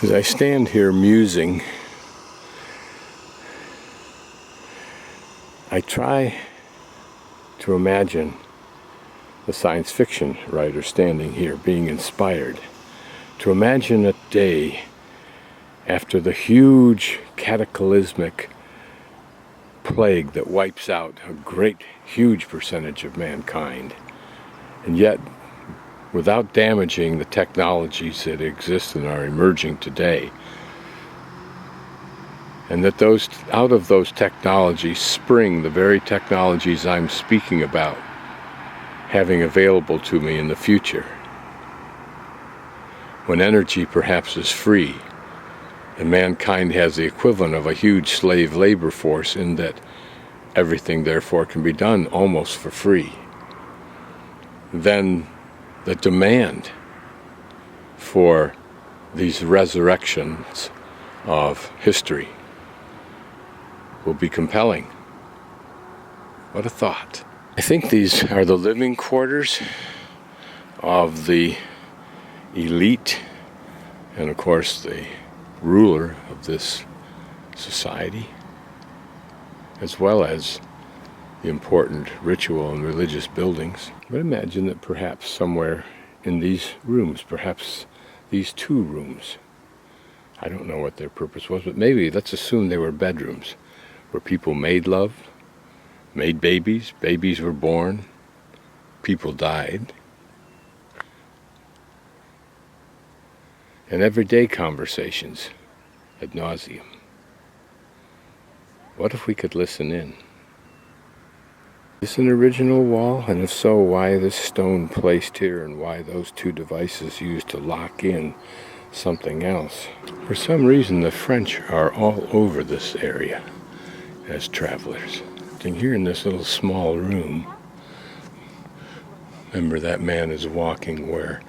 As I stand here musing, I try to imagine the science fiction writer standing here being inspired to imagine a day after the huge cataclysmic plague that wipes out a great, huge percentage of mankind, and yet without damaging the technologies that exist and are emerging today. And that out of those technologies spring the very technologies I'm speaking about having available to me in the future, when energy perhaps is free and mankind has the equivalent of a huge slave labor force, in that everything therefore can be done almost for free. Then the demand for these resurrections of history will be compelling. What a thought. I think these are the living quarters of the elite and, of course, the ruler of this society, as well as the important ritual and religious buildings. But imagine that perhaps somewhere in these rooms, perhaps these two rooms, I don't know what their purpose was, but maybe let's assume they were bedrooms where people made love, made babies, babies were born, people died, and everyday conversations ad nauseum. What if we could listen in? Is this an original wall? And if so, why this stone placed here, and why those two devices used to lock in something else? For some reason, the French are all over this area as travelers. And here in this little small room, remember that man is walking where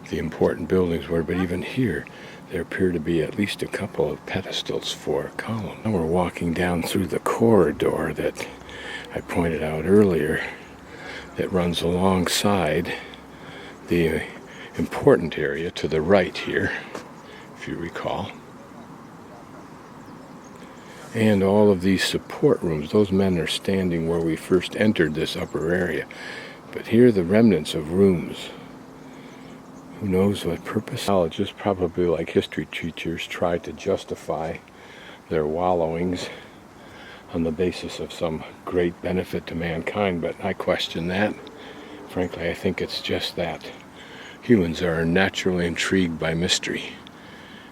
the important buildings were, but even here there appear to be at least a couple of pedestals for a column. Now we're walking down through the corridor that I pointed out earlier, that runs alongside the important area to the right here, if you recall. And all of these support rooms, those men are standing where we first entered this upper area. But here are the remnants of rooms. Who knows what purpose? Psychologists, probably like history teachers, try to justify their wallowings on the basis of some great benefit to mankind, but I question that. Frankly, I think it's just that. Humans are naturally intrigued by mystery.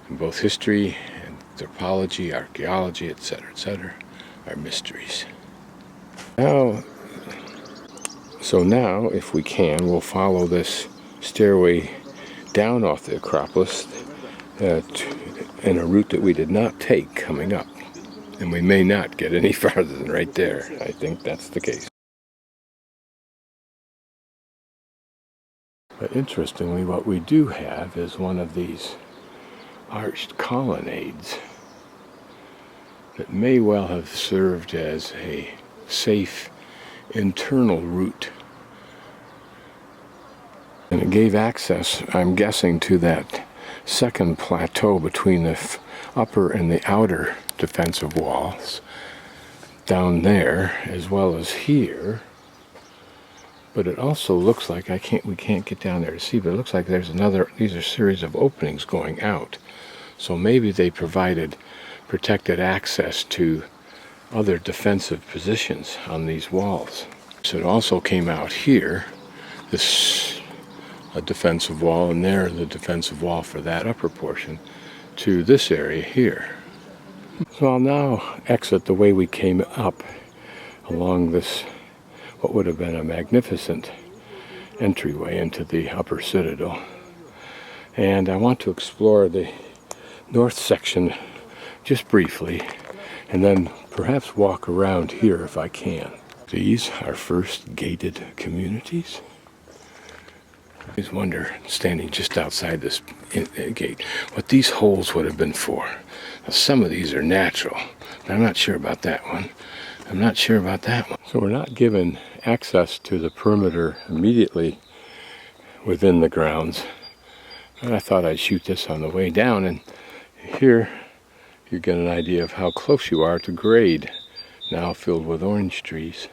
And both history, anthropology, archaeology, etc., are mysteries. So now, if we can, we'll follow this stairway down off the Acropolis in a route that we did not take coming up. And we may not get any farther than right there. I think that's the case. But interestingly, what we do have is one of these arched colonnades that may well have served as a safe internal route. And it gave access, I'm guessing, to that second plateau between the upper and the outer defensive walls down there, as well as here. But it also looks like we can't get down there to see, but it looks like these are a series of openings going out. So maybe they provided protected access to other defensive positions on these walls. So it also came out here, a defensive wall, and there the defensive wall for that upper portion, to this area here. So I'll now exit the way we came up along this, what would have been a magnificent entryway into the upper citadel. And I want to explore the north section just briefly, and then perhaps walk around here if I can. These are first gated communities. I always wonder, standing just outside this gate, what these holes would have been for. Now, some of these are natural, but I'm not sure about that one. I'm not sure about that one. So we're not given access to the perimeter immediately within the grounds. But I thought I'd shoot this on the way down, and Here you get an idea of how close you are to grade, now filled with orange trees.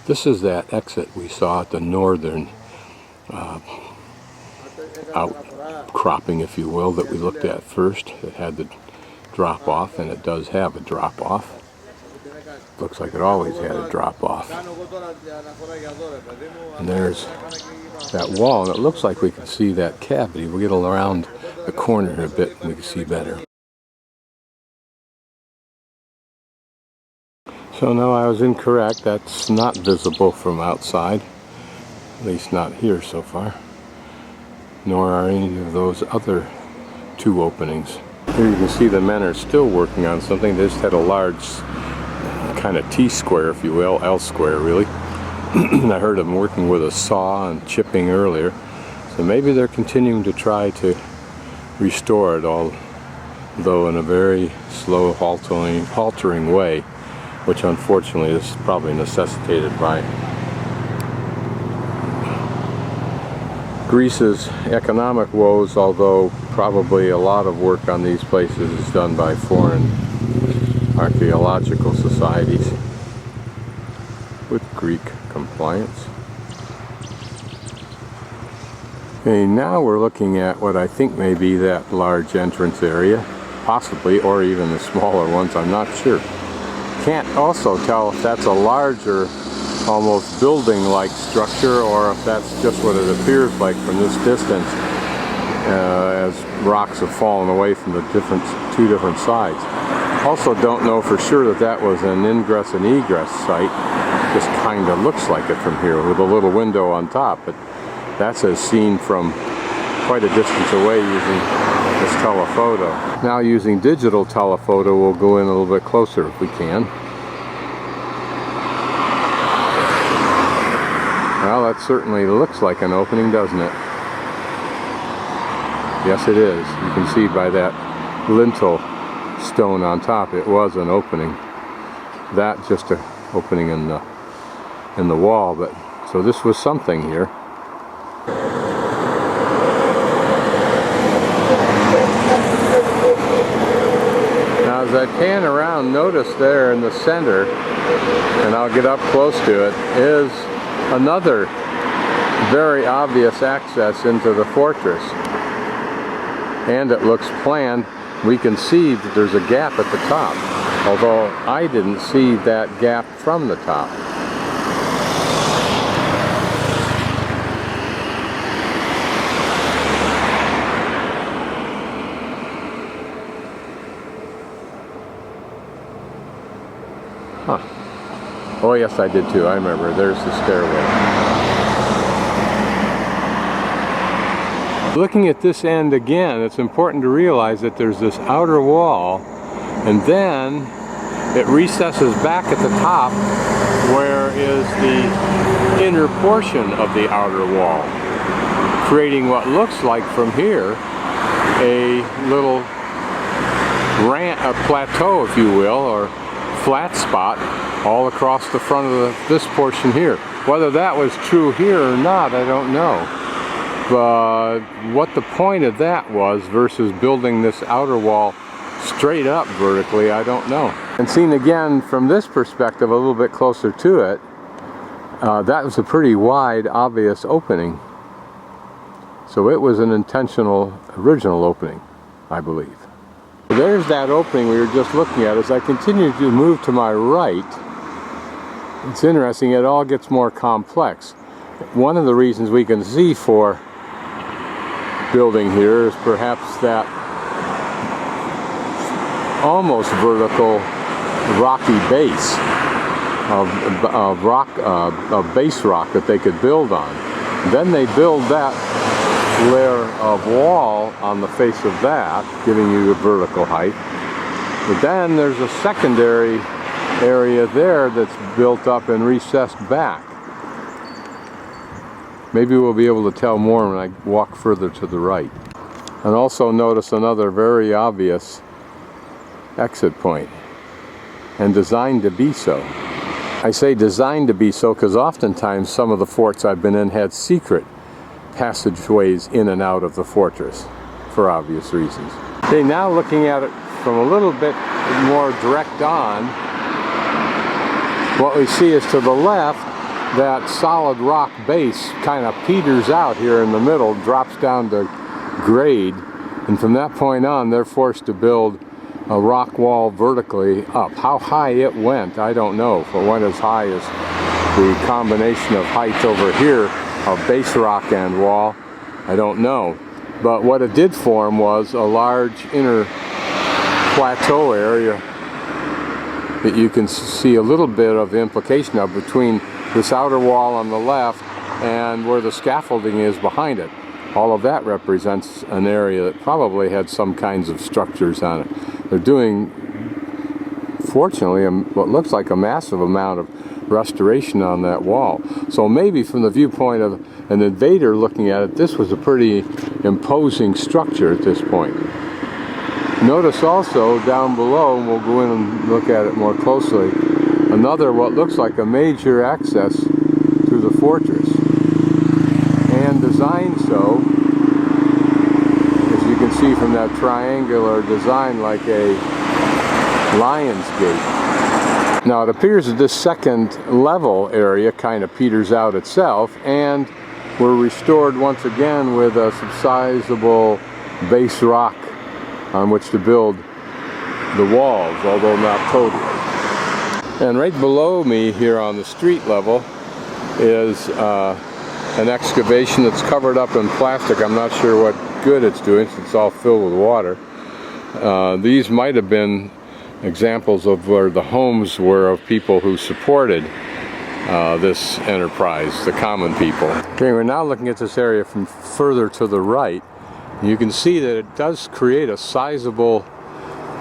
This is that exit we saw at the northern outcropping, if you will, that we looked at first. It had the drop off, and it does have a drop off. Looks like it always had a drop off. And there's that wall, and it looks like we can see that cavity. We'll get around the corner a bit and we can see better. So no, I was incorrect. That's not visible from outside, at least not here so far, nor are any of those other two openings. Here you can see the men are still working on something. They just had a large kind of T-square, if you will, L-square really. I heard them working with a saw and chipping earlier, so maybe they're continuing to try to restore it, although in a very slow, haltering way, which unfortunately is probably necessitated by Greece's economic woes, although probably a lot of work on these places is done by foreign archaeological societies with Greek compliance. Okay, now we're looking at what I think may be that large entrance area, possibly, or even the smaller ones, I'm not sure. Can't also tell if that's a larger, almost building-like structure, or if that's just what it appears like from this distance, as rocks have fallen away from the two different sides. Also don't know for sure that that was an ingress and egress site. Just kind of looks like it from here with a little window on top, but that's as seen from quite a distance away using this telephoto. Now using digital telephoto, we'll go in a little bit closer if we can. Well, that certainly looks like an opening, doesn't it? Yes, it is. You can see by that lintel stone on top, it was an opening. That just an opening in the wall, but so this was something here. Now as I pan around, notice there in the center, and I'll get up close to it, is another very obvious access into the fortress. And it looks planned. We can see that there's a gap at the top, although I didn't see that gap from the top. Huh. Oh yes, I did too. I remember. There's the stairway. Looking at this end again, it's important to realize that there's this outer wall, and then it recesses back at the top, where is the inner portion of the outer wall, creating what looks like from here a little a plateau, if you will, or flat spot all across the front of this portion here. Whether that was true here or not, I don't know. But what the point of that was versus building this outer wall straight up vertically, I don't know. And seen again from this perspective, a little bit closer to it, that was a pretty wide, obvious opening. So it was an intentional, original opening, I believe. There's that opening we were just looking at. As I continue to move to my right, it's interesting, it all gets more complex. One of the reasons we can see for building here is perhaps that almost vertical rocky base of base rock that they could build on. Then they build that layer of wall on the face of that, giving you a vertical height. But then there's a secondary area there that's built up and recessed back. Maybe we'll be able to tell more when I walk further to the right. And also notice another very obvious exit point, and designed to be so. I say designed to be so because oftentimes some of the forts I've been in had secret passageways in and out of the fortress for obvious reasons. Okay, now looking at it from a little bit more direct on, what we see is to the left, that solid rock base kind of peters out here in the middle, drops down to grade, and from that point on they're forced to build a rock wall vertically up. How high it went, I don't know. If it went as high as the combination of heights over here of base rock and wall, I don't know. But what it did form was a large inner plateau area that you can see a little bit of the implication of between this outer wall on the left and where the scaffolding is behind it. All of that represents an area that probably had some kinds of structures on it. They're doing, fortunately, what looks like a massive amount of restoration on that wall. So maybe from the viewpoint of an invader looking at it, this was a pretty imposing structure at this point. Notice also down below, and we'll go in and look at it more closely, another what looks like a major access to the fortress, and designed so, as you can see from that triangular design, like a lion's gate. Now it appears that this second level area kind of peters out itself, and we're restored once again with a subsizable base rock on which to build the walls, although not totally. And right below me here on the street level is an excavation that's covered up in plastic. I'm not sure what good it's doing since it's all filled with water. These might have been examples of where the homes were of people who supported this enterprise, the common people. Okay, we're now looking at this area from further to the right. You can see that it does create a sizable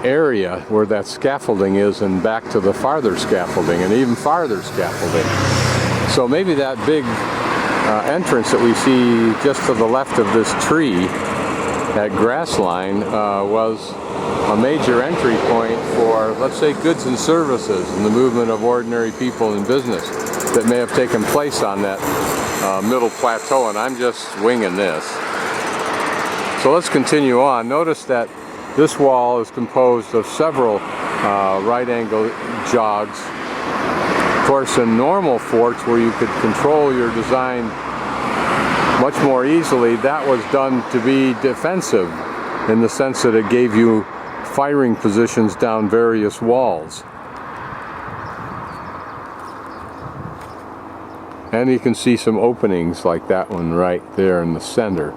area where that scaffolding is, and back to the farther scaffolding and even farther scaffolding. So maybe that big entrance that we see just to the left of this tree, that grass line, was a major entry point for, let's say, goods and services and the movement of ordinary people in business that may have taken place on that middle plateau, and I'm just winging this. So let's continue on. Notice that this wall is composed of several right angle jogs. Of course, in normal forts where you could control your design much more easily, that was done to be defensive in the sense that it gave you firing positions down various walls. And you can see some openings like that one right there in the center.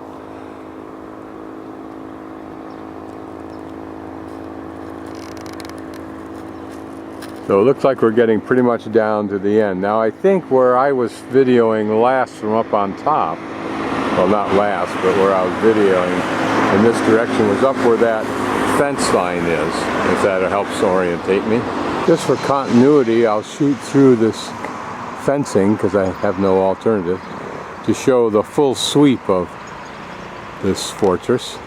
So it looks like we're getting pretty much down to the end. Now I think where I was videoing last from up on top, well not last, but where I was videoing in this direction was up where that fence line is, if that helps orientate me. Just for continuity, I'll shoot through this fencing, because I have no alternative, to show the full sweep of this fortress.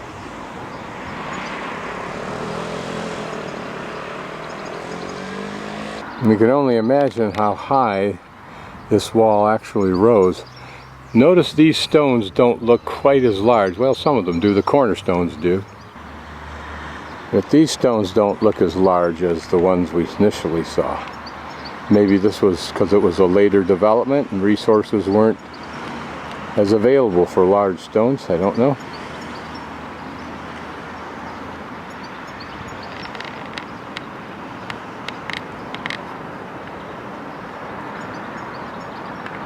And you can only imagine how high this wall actually rose. Notice these stones don't look quite as large. Well, some of them do, the cornerstones do. But these stones don't look as large as the ones we initially saw. Maybe this was because it was a later development and resources weren't as available for large stones. I don't know.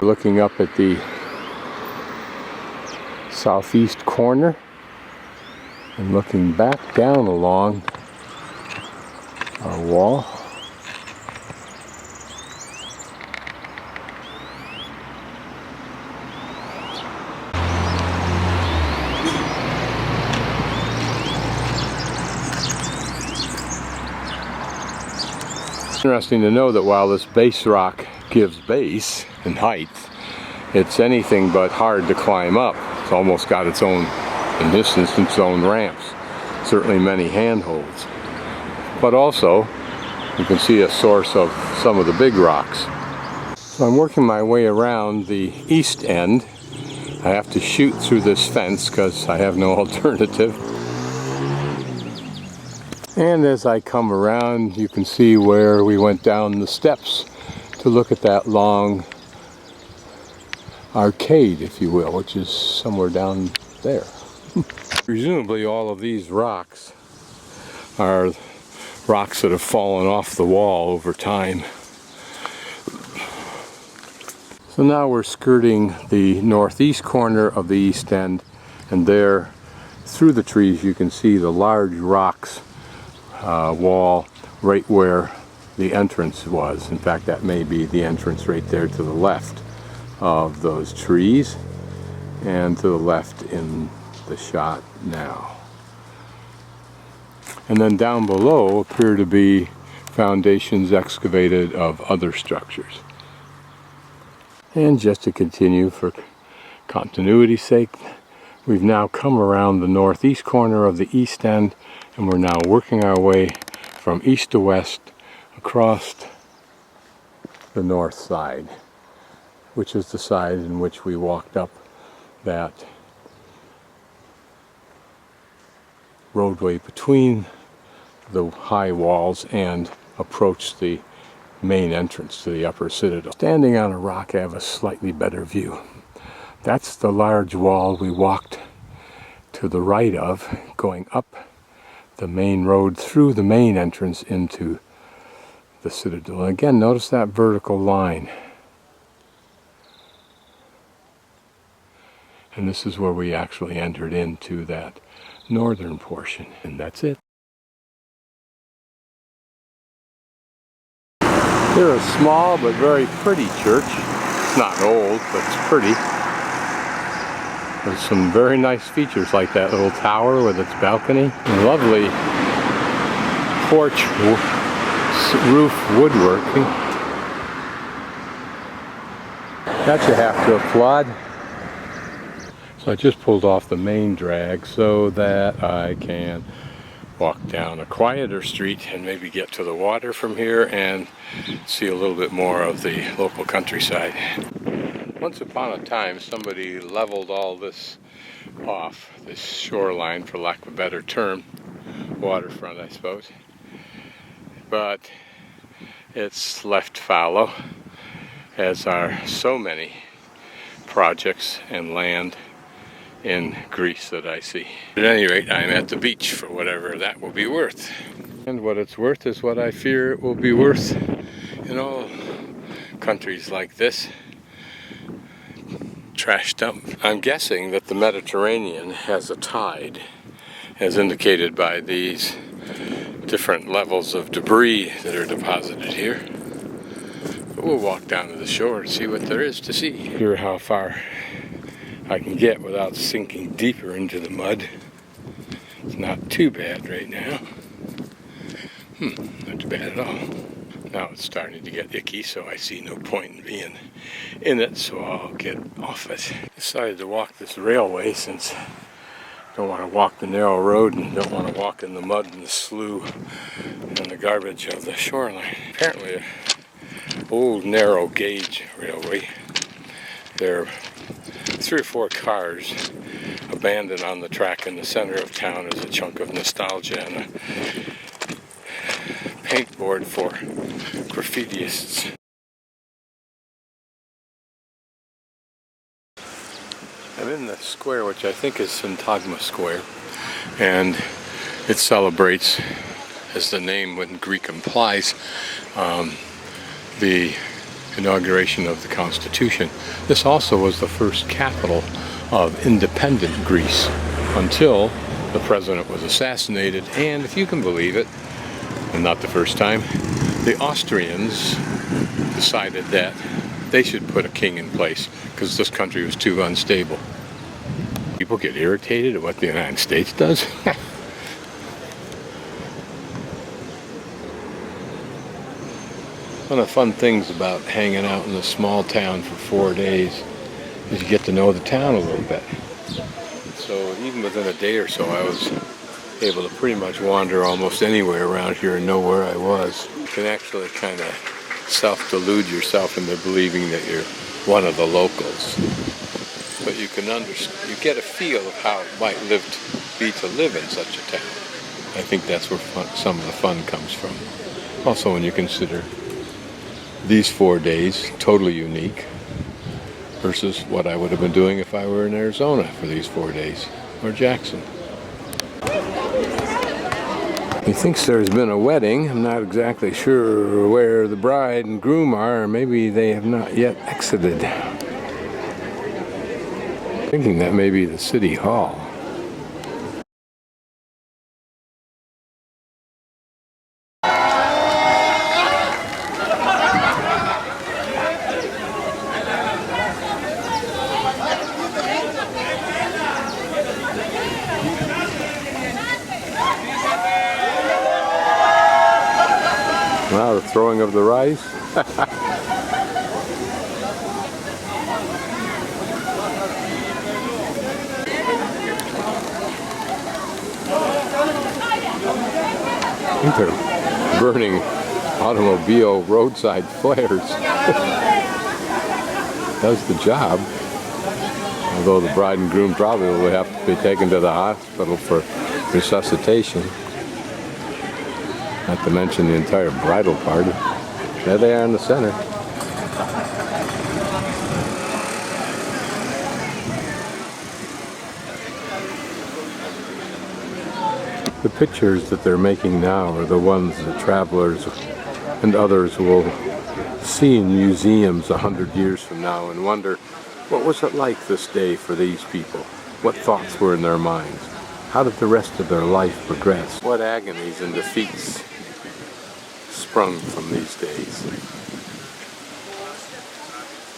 Looking up at the southeast corner and looking back down along our wall. Interesting to know that while this base rock gives base and height, it's anything but hard to climb up. It's almost got its own, in this instance, its own ramps. Certainly many handholds. But also, you can see a source of some of the big rocks. So I'm working my way around the east end I have to shoot through this fence because I have no alternative. And as I come around, you can see where we went down the steps to look at that long arcade, if you will, which is somewhere down there. Presumably all of these rocks are rocks that have fallen off the wall over time. So now we're skirting the northeast corner of the east end, and there through the trees you can see the large rocks wall right where the entrance was. In fact, that may be the entrance right there to the left of those trees and to the left in the shot now. And then down below appear to be foundations excavated of other structures. And just to continue for continuity's sake, we've now come around the northeast corner of the east end, and we're now working our way from east to west across the north side, which is the side in which we walked up that roadway between the high walls and approached the main entrance to the upper citadel. Standing on a rock, I have a slightly better view. That's the large wall we walked to the right of, going up the main road through the main entrance into the citadel. And again, notice that vertical line. And this is where we actually entered into that northern portion, and that's it. They're a small but very pretty church. It's not old, but it's pretty. There's some very nice features like that little tower with its balcony. And lovely porch roof woodworking. That you have to applaud. So I just pulled off the main drag so that I can walk down a quieter street and maybe get to the water from here and see a little bit more of the local countryside. Once upon a time, somebody leveled all this off, this shoreline, for lack of a better term, waterfront I suppose, but it's left fallow, as are so many projects and land in Greece that I see. At any rate, I'm at the beach for whatever that will be worth. And what it's worth is what I fear it will be worth in all countries like this. Trashed up. I'm guessing that the Mediterranean has a tide, as indicated by these different levels of debris that are deposited here. But we'll walk down to the shore and see what there is to see. Hear how far I can get without sinking deeper into the mud. It's not too bad right now. Not too bad at all. Now it's starting to get icky, so I see no point in being in it, so I'll get off it. Decided to walk this railway since I don't want to walk the narrow road and don't want to walk in the mud and the slough and the garbage of the shoreline. Apparently an old narrow gauge railway. There are 3 or 4 cars abandoned on the track in the center of town as a chunk of nostalgia and a paintboard for graffitiists. I'm in the square, which I think is Syntagma Square, and it celebrates, as the name in Greek implies, the inauguration of the Constitution. This also was the first capital of independent Greece until the president was assassinated, and if you can believe it, and not the first time, the Austrians decided that they should put a king in place because this country was too unstable. People get irritated at what the United States does. One of the fun things about hanging out in a small town for 4 days is you get to know the town a little bit. So even within a day or so, I was able to pretty much wander almost anywhere around here and know where I was. You can actually kind of self-delude yourself into believing that you're one of the locals. but you get a feel of how it might be to live in such a town. I think that's where some of the fun comes from. Also, when you consider these 4 days totally unique versus what I would have been doing if I were in Arizona for these 4 days, or Jackson. He thinks there's been a wedding. I'm not exactly sure where the bride and groom are, or maybe they have not yet exited. Thinking that may be the city hall. Wow, the throwing of the rice. I think they're burning automobile roadside flares. Does the job. Although the bride and groom probably will have to be taken to the hospital for resuscitation. Not to mention the entire bridal party. There they are in the center. The pictures that they're making now are the ones that travelers and others will see in museums 100 years from now and wonder, what was it like this day for these people? What thoughts were in their minds? How did the rest of their life progress? What agonies and defeats sprung from these days?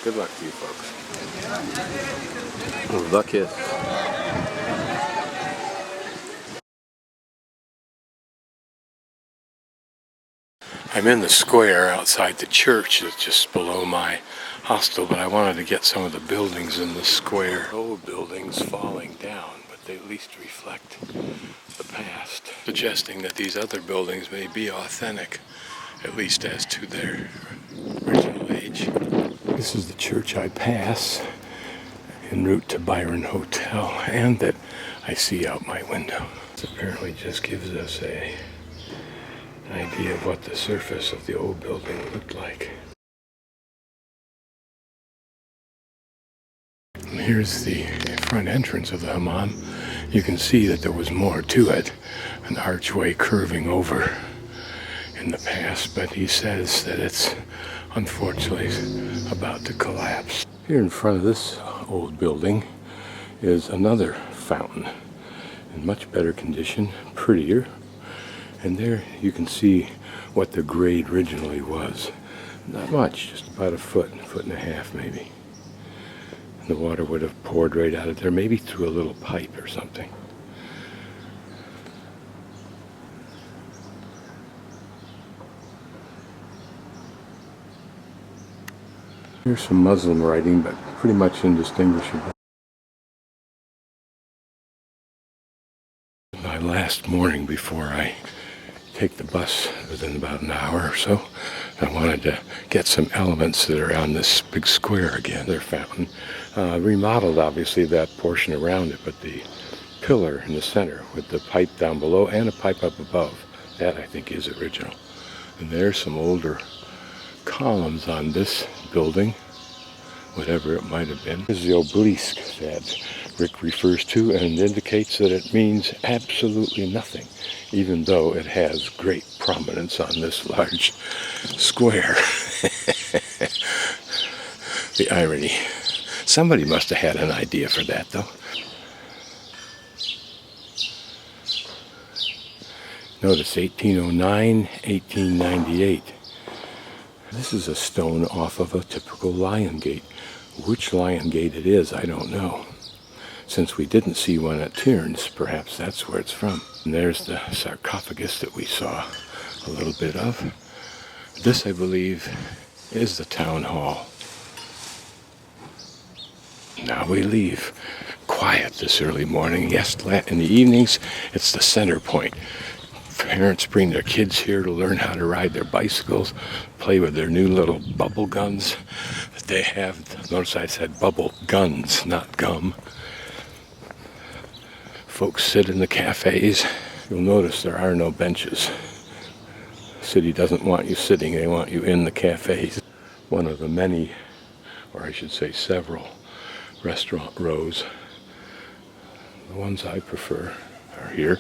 Good luck to you folks. The kiss. I'm in the square outside the church that's just below my hostel, but I wanted to get some of the buildings in the square. Old buildings falling down, but they at least reflect the past, suggesting that these other buildings may be authentic, at least as to their original age. This is the church I pass en route to Byron Hotel, and that I see out my window. This apparently just gives us an idea of what the surface of the old building looked like. And here's the front entrance of the hamam. You can see that there was more to it, an archway curving over in the past, but he says that it's unfortunately about to collapse. Here in front of this old building is another fountain in much better condition, prettier, and there you can see what the grade originally was. Not much, just about a foot and a half maybe. And the water would have poured right out of there, maybe through a little pipe or something. Here's some Muslim writing, but pretty much indistinguishable. My last morning before I take the bus within about an hour or so, I wanted to get some elements that are on this big square again. Their fountain. Remodeled, obviously, that portion around it, but the pillar in the center with the pipe down below and a pipe up above, that I think is original. And there's some older columns on this building, whatever it might have been. Here's the obelisk that Rick refers to, and indicates that it means absolutely nothing, even though it has great prominence on this large square. The irony. Somebody must have had an idea for that, though. Notice 1809, 1898. This is a stone off of a typical lion gate. Which lion gate it is, I don't know. Since we didn't see one at Tiryns, perhaps that's where it's from. And there's the sarcophagus that we saw a little bit of. This, I believe, is the town hall. Now we leave. Quiet this early morning. Yes, in the evenings, it's the center point. Parents bring their kids here to learn how to ride their bicycles, play with their new little bubble guns that They have, notice I said bubble guns, not gum. Folks sit in the cafes. You'll notice there are no benches. The city doesn't want you sitting, they want you in the cafes. One of the many, or I should say several, restaurant rows. The ones I prefer are here,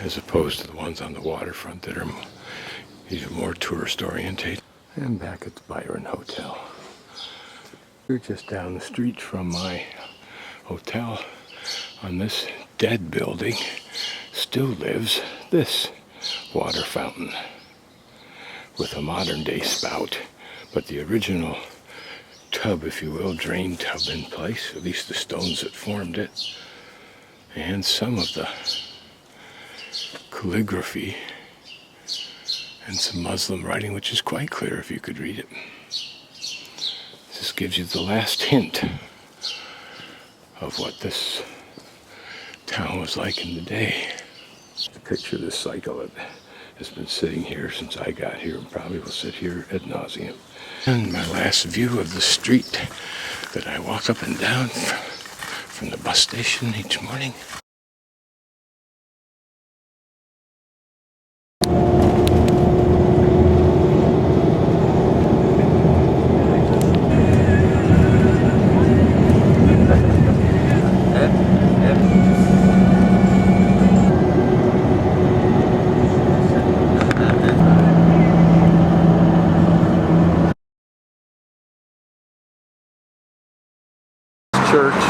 as opposed to the ones on the waterfront that are even more tourist oriented. And back at the Byron Hotel. We're just down the street from my hotel. On this dead building still lives this water fountain with a modern day spout, but the original tub, if you will, drain tub in place, at least the stones that formed it, and some of the calligraphy and some Muslim writing, which is quite clear if you could read it. This gives you the last hint of what this town was like in the day. Picture this cycle that has been sitting here since I got here and probably will sit here ad nauseum. And my last view of the street that I walk up and down from the bus station each morning.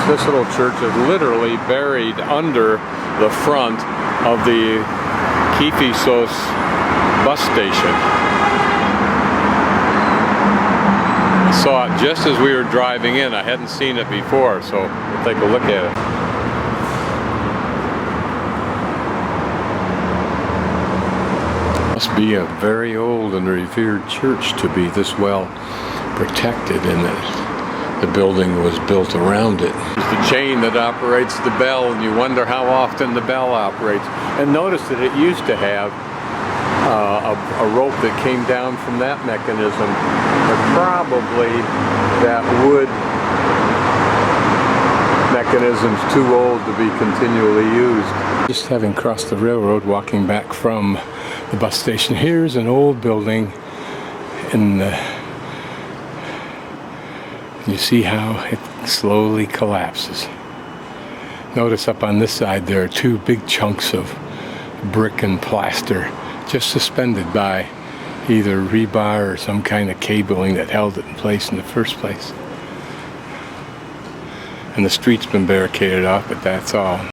This little church is literally buried under the front of the Kifissos Bus Station. I saw it just as we were driving in. I hadn't seen it before, so we'll take a look at it. Must be a very old and revered church to be this well protected in it. The building was built around it. It's the chain that operates the bell, and you wonder how often the bell operates. And notice that it used to have a rope that came down from that mechanism, but probably that wood mechanism's too old to be continually used. Just having crossed the railroad, walking back from the bus station, here's an old building in the you see how it slowly collapses. Notice up on this side there are two big chunks of brick and plaster just suspended by either rebar or some kind of cabling that held it in place in the first place. And the street's been barricaded off, but that's all.